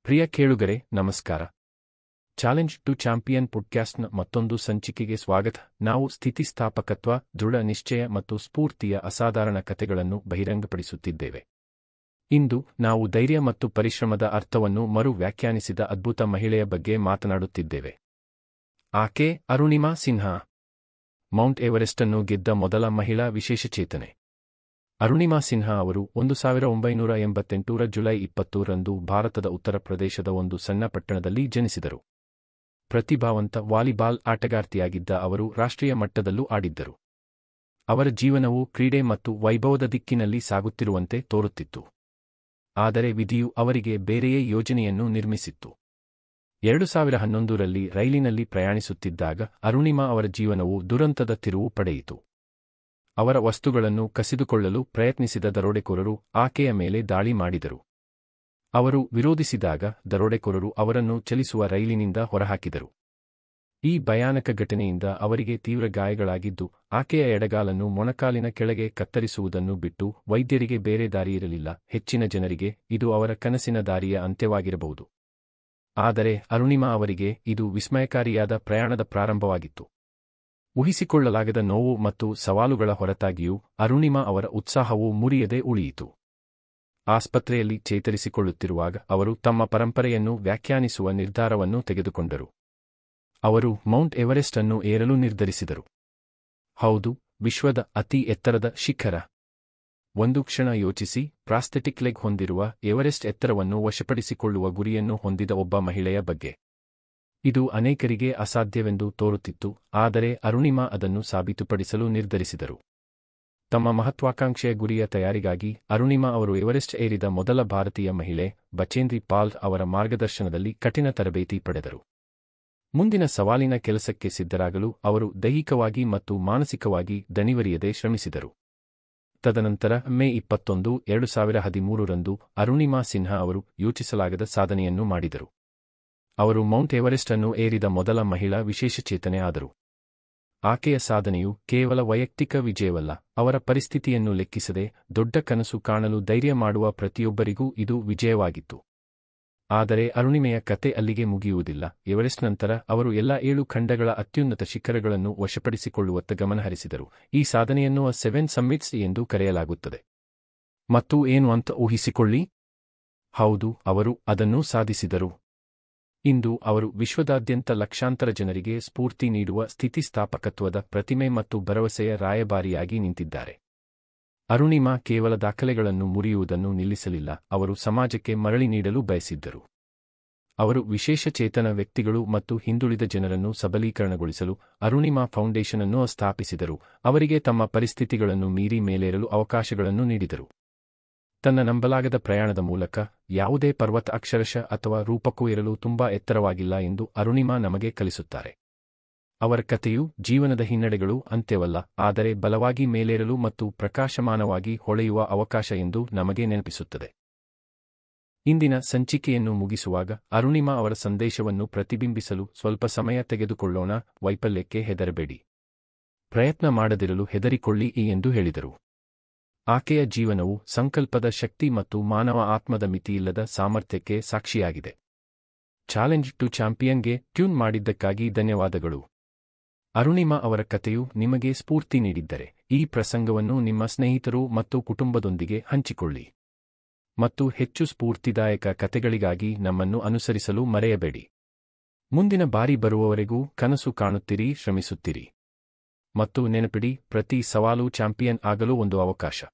ಪ್ರಿಯ ಕೇಳುಗರೆ, ನಮಸ್ಕಾರ. Challenge to champion ಪಾಡ್‌ಕ್ಯಾಸ್ಟ್‌ನ ಮತ್ತೊಂದು ಸಂಚಿಕೆಗೆ ಸ್ವಾಗತ. ನಾವು ಸ್ಥಿತಿಸ್ಥಾಪಕತ್ವ, ದೃಢ ನಿಶ್ಚಯ ಮತ್ತು ಸ್ಫೂರ್ತಿಯ ಅಸಾಧಾರಣ ಕಥೆಗಳನ್ನು ಬಹಿರಂಗಪಡಿಸುತ್ತಿದ್ದೇವೆ. ಇಂದು ನಾವು ಧೈರ್ಯ ಮತ್ತು ಪರಿಶ್ರಮದ ಅರ್ಥವನ್ನು ಮರು ವ್ಯಾಖ್ಯಾನಿಸಿದ ಅದ್ಭುತ ಮಹಿಳೆಯ ಬಗ್ಗೆ ಮಾತನಾಡುತ್ತಿದ್ದೇವೆ. ಆಕೆ ಅರುಣಿಮಾ ಸಿನ್ಹಾ, ಮೌಂಟ್ ಎವರೆಸ್ಟನ್ನು ಗೆದ್ದ ಮೊದಲ ಮಹಿಳಾ ವಿಶೇಷಚೇತನೆ. ಅರುಣಿಮಾ ಸಿನ್ಹಾ ಅವರು 1988ರ ಜುಲೈ 20ರಂದು ಭಾರತದ ಉತ್ತರ ಪ್ರದೇಶದ ಒಂದು ಸಣ್ಣ ಪಟ್ಟಣದಲ್ಲಿ ಜನಿಸಿದರು. ಪ್ರತಿಭಾವಂತ ವಾಲಿಬಾಲ್ ಆಟಗಾರ್ತಿಯಾಗಿದ್ದ ಅವರು ರಾಷ್ಟ್ರೀಯ ಮಟ್ಟದಲ್ಲೂ ಆಡಿದ್ದರು. ಅವರ ಜೀವನವು ಕ್ರೀಡೆ ಮತ್ತು ವೈಭವದ ದಿಕ್ಕಿನಲ್ಲಿ ಸಾಗುತ್ತಿರುವಂತೆ ತೋರುತ್ತಿತ್ತು. ಆದರೆ ವಿಧಿಯು ಅವರಿಗೆ ಬೇರೆಯೇ ಯೋಜನೆಯನ್ನು ನಿರ್ಮಿಸಿತ್ತು. 2011ರಲ್ಲಿ ರೈಲಿನಲ್ಲಿ ಪ್ರಯಾಣಿಸುತ್ತಿದ್ದಾಗ ಅರುಣಿಮಾ ಅವರ ಜೀವನವು ದುರಂತದ ತಿರುವು ಪಡೆಯಿತು. ಅವರ ವಸ್ತುಗಳನ್ನು ಕಸಿದುಕೊಳ್ಳಲು ಪ್ರಯತ್ನಿಸಿದ ದರೋಡೆಕೋರರು ಆಕೆಯ ಮೇಲೆ ದಾಳಿ ಮಾಡಿದರು. ಅವರು ವಿರೋಧಿಸಿದಾಗ ದರೋಡೆಕೋರರು ಅವರನ್ನು ಚಲಿಸುವ ರೈಲಿನಿಂದ ಹೊರಹಾಕಿದರು. ಈ ಭಯಾನಕ ಘಟನೆಯಿಂದ ಅವರಿಗೆ ತೀವ್ರ ಗಾಯಗಳಾಗಿದ್ದು, ಆಕೆಯ ಎಡಗಾಲನ್ನು ಮೊಣಕಾಲಿನ ಕೆಳಗೆ ಕತ್ತರಿಸುವುದನ್ನು ಬಿಟ್ಟು ವೈದ್ಯರಿಗೆ ಬೇರೆ ದಾರಿಯಿರಲಿಲ್ಲ. ಹೆಚ್ಚಿನ ಜನರಿಗೆ ಇದು ಅವರ ಕನಸಿನ ದಾರಿಯ ಅಂತ್ಯವಾಗಿರಬಹುದು. ಆದರೆ ಅರುಣಿಮಾ ಅವರಿಗೆ ಇದು ವಿಸ್ಮಯಕಾರಿಯಾದ ಪ್ರಯಾಣದ ಪ್ರಾರಂಭವಾಗಿತ್ತು. ಊಹಿಸಿಕೊಳ್ಳಲಾಗದ ನೋವು ಮತ್ತು ಸವಾಲುಗಳ ಹೊರತಾಗಿಯೂ ಅರುಣಿಮಾ ಅವರ ಉತ್ಸಾಹವು ಮುರಿಯದೆ ಉಳಿಯಿತು. ಆಸ್ಪತ್ರೆಯಲ್ಲಿ ಚೇತರಿಸಿಕೊಳ್ಳುತ್ತಿರುವಾಗ ಅವರು ತಮ್ಮ ಪರಂಪರೆಯನ್ನು ವ್ಯಾಖ್ಯಾನಿಸುವ ನಿರ್ಧಾರವನ್ನು ತೆಗೆದುಕೊಂಡರು. ಅವರು ಮೌಂಟ್ ಎವರೆಸ್ಟ್ ಅನ್ನು ಏರಲು ನಿರ್ಧರಿಸಿದರು. ಹೌದು, ವಿಶ್ವದ ಅತಿ ಎತ್ತರದ ಶಿಖರ. ಒಂದು ಕ್ಷಣ ಯೋಚಿಸಿ, ಪ್ರಾಸ್ಥೆಟಿಕ್ ಲೆಗ್ ಹೊಂದಿರುವ ಎವರೆಸ್ಟ್ ಎತ್ತರವನ್ನು ವಶಪಡಿಸಿಕೊಳ್ಳುವ ಗುರಿಯನ್ನು ಹೊಂದಿದ ಒಬ್ಬ ಮಹಿಳೆಯ ಬಗ್ಗೆ. ಇದು ಅನೇಕರಿಗೆ ಅಸಾಧ್ಯವೆಂದು ತೋರುತ್ತಿತ್ತು, ಆದರೆ ಅರುಣಿಮಾ ಅದನ್ನು ಸಾಬೀತುಪಡಿಸಲು ನಿರ್ಧರಿಸಿದರು. ತಮ್ಮ ಮಹತ್ವಾಕಾಂಕ್ಷೆಯ ಗುರಿಯ ತಯಾರಿಗಾಗಿ ಅರುಣಿಮಾ ಅವರು ಎವರೆಸ್ಟ್ ಏರಿದ ಮೊದಲ ಭಾರತೀಯ ಮಹಿಳೆ ಬಚೇಂದ್ರಿ ಪಾಲ್ ಅವರ ಮಾರ್ಗದರ್ಶನದಲ್ಲಿ ಕಠಿಣ ತರಬೇತಿ ಪಡೆದರು. ಮುಂದಿನ ಸವಾಲಿನ ಕೆಲಸಕ್ಕೆ ಸಿದ್ಧರಾಗಲು ಅವರು ದೈಹಿಕವಾಗಿ ಮತ್ತು ಮಾನಸಿಕವಾಗಿ ದಣಿವರಿಯದೆ ಶ್ರಮಿಸಿದರು. ತದನಂತರ ಮೇ 21, 2013ರಂದು ಅರುಣಿಮಾ ಸಿನ್ಹಾ ಅವರು ಯೋಚಿಸಲಾಗದ ಸಾಧನೆಯನ್ನು ಮಾಡಿದರು. ಅವರು ಮೌಂಟ್ ಎವರೆಸ್ಟ್ ಅನ್ನು ಏರಿದ ಮೊದಲ ಮಹಿಳಾ ವಿಶೇಷಚೇತನೆ ಆದರು. ಆಕೆಯ ಸಾಧನೆಯು ಕೇವಲ ವೈಯಕ್ತಿಕ ವಿಜಯವಲ್ಲ, ಅವರ ಪರಿಸ್ಥಿತಿಯನ್ನು ಲೆಕ್ಕಿಸದೆ ದೊಡ್ಡ ಕನಸು ಕಾಣಲು ಧೈರ್ಯ ಮಾಡುವ ಪ್ರತಿಯೊಬ್ಬರಿಗೂ ಇದು ವಿಜಯವಾಗಿತ್ತು. ಆದರೆ ಅರುಣಿಮೆಯ ಕತೆ ಅಲ್ಲಿಗೆ ಮುಗಿಯುವುದಿಲ್ಲ. ಎವರೆಸ್ಟ್ ನಂತರ ಅವರು ಎಲ್ಲ 7 ಖಂಡಗಳ ಅತ್ಯುನ್ನತ ಶಿಖರಗಳನ್ನು ವಶಪಡಿಸಿಕೊಳ್ಳುವತ್ತ ಗಮನಹರಿಸಿದರು. ಈ ಸಾಧನೆಯನ್ನು 7 ಸಮ್ಮಿಟ್ಸ್ ಎಂದು ಕರೆಯಲಾಗುತ್ತದೆ. ಮತ್ತು ಏನು ಅಂತ ಊಹಿಸಿಕೊಳ್ಳಿ? ಹೌದು, ಅವರು ಅದನ್ನು ಸಾಧಿಸಿದರು. ಇಂದು ಅವರು ವಿಶ್ವದಾದ್ಯಂತ ಲಕ್ಷಾಂತರ ಜನರಿಗೆ ಸ್ಫೂರ್ತಿ ನೀಡುವ ಸ್ಥಿತಿಸ್ಥಾಪಕತ್ವದ ಪ್ರತಿಮೆ ಮತ್ತು ಭರವಸೆಯ ರಾಯಭಾರಿಯಾಗಿ ನಿಂತಿದ್ದಾರೆ. ಅರುಣಿಮಾ ಕೇವಲ ದಾಖಲೆಗಳನ್ನು ಮುರಿಯುವುದನ್ನು ನಿಲ್ಲಿಸಲಿಲ್ಲ, ಅವರು ಸಮಾಜಕ್ಕೆ ಮರಳಿ ನೀಡಲು ಬಯಸಿದ್ದರು. ಅವರು ವಿಶೇಷಚೇತನ ವ್ಯಕ್ತಿಗಳು ಮತ್ತು ಹಿಂದುಳಿದ ಜನರನ್ನು ಸಬಲೀಕರಣಗೊಳಿಸಲು ಅರುಣಿಮಾ ಫೌಂಡೇಶನ್ ಅನ್ನು ಸ್ಥಾಪಿಸಿದರು. ಅವರಿಗೆ ತಮ್ಮ ಪರಿಸ್ಥಿತಿಗಳನ್ನು ಮೀರಿ ಮೇಲೇರಲು ಅವಕಾಶಗಳನ್ನು ನೀಡಿದರು. ತನ್ನ ನಂಬಲಾಗದ ಪ್ರಯಾಣದ ಮೂಲಕ ಯಾವುದೇ ಪರ್ವತ ಅಕ್ಷರಶಃ ಅಥವಾ ರೂಪಕ್ಕೂ ಏರಲು ತುಂಬಾ ಎತ್ತರವಾಗಿಲ್ಲ ಎಂದು ಅರುಣಿಮಾ ನಮಗೆ ಕಲಿಸುತ್ತಾರೆ. ಅವರ ಕಥೆಯು ಜೀವನದ ಹಿನ್ನಡೆಗಳು ಅಂತ್ಯವಲ್ಲ, ಆದರೆ ಬಲವಾಗಿ ಮೇಲೇರಲು ಮತ್ತು ಪ್ರಕಾಶಮಾನವಾಗಿ ಹೊಳೆಯುವ ಅವಕಾಶ ಎಂದು ನಮಗೆ ನೆನಪಿಸುತ್ತದೆ. ಇಂದಿನ ಸಂಚಿಕೆಯನ್ನು ಮುಗಿಸುವಾಗ ಅರುಣಿಮಾ ಅವರ ಸಂದೇಶವನ್ನು ಪ್ರತಿಬಿಂಬಿಸಲು ಸ್ವಲ್ಪ ಸಮಯ ತೆಗೆದುಕೊಳ್ಳೋಣ. ವೈಫಲ್ಯಕ್ಕೆ ಹೆದರಬೇಡಿ, ಪ್ರಯತ್ನ ಮಾಡದಿರಲು ಹೆದರಿಕೊಳ್ಳಿ ಎಂದು ಹೇಳಿದರು. ಆಕೆಯ ಜೀವನವು ಸಂಕಲ್ಪದ ಶಕ್ತಿ ಮತ್ತು ಮಾನವ ಆತ್ಮದ ಮಿತಿಯಿಲ್ಲದ ಸಾಮರ್ಥ್ಯಕ್ಕೆ ಸಾಕ್ಷಿಯಾಗಿದೆ. ಚಾಲೆಂಜ್ ಟು ಚಾಂಪಿಯನ್ಗೆ ಟ್ಯೂನ್ ಮಾಡಿದ್ದಕ್ಕಾಗಿ ಧನ್ಯವಾದಗಳು. ಅರುಣಿಮಾ ಅವರ ಕಥೆಯು ನಿಮಗೆ ಸ್ಫೂರ್ತಿ ನೀಡಿದ್ದರೆ ಈ ಪ್ರಸಂಗವನ್ನು ನಿಮ್ಮ ಸ್ನೇಹಿತರು ಮತ್ತು ಕುಟುಂಬದೊಂದಿಗೆ ಹಂಚಿಕೊಳ್ಳಿ. ಮತ್ತು ಹೆಚ್ಚು ಸ್ಫೂರ್ತಿದಾಯಕ ಕಥೆಗಳಿಗಾಗಿ ನಮ್ಮನ್ನು ಅನುಸರಿಸಲು ಮರೆಯಬೇಡಿ. ಮುಂದಿನ ಬಾರಿ ಬರುವವರೆಗೂ ಕನಸು ಕಾಣುತ್ತಿರಿ, ಶ್ರಮಿಸುತ್ತಿರಿ. ಮತ್ತು ನೆನಪಿಡಿ, ಪ್ರತಿ ಸವಾಲು ಚಾಂಪಿಯನ್ ಆಗಲು ಒಂದು ಅವಕಾಶ.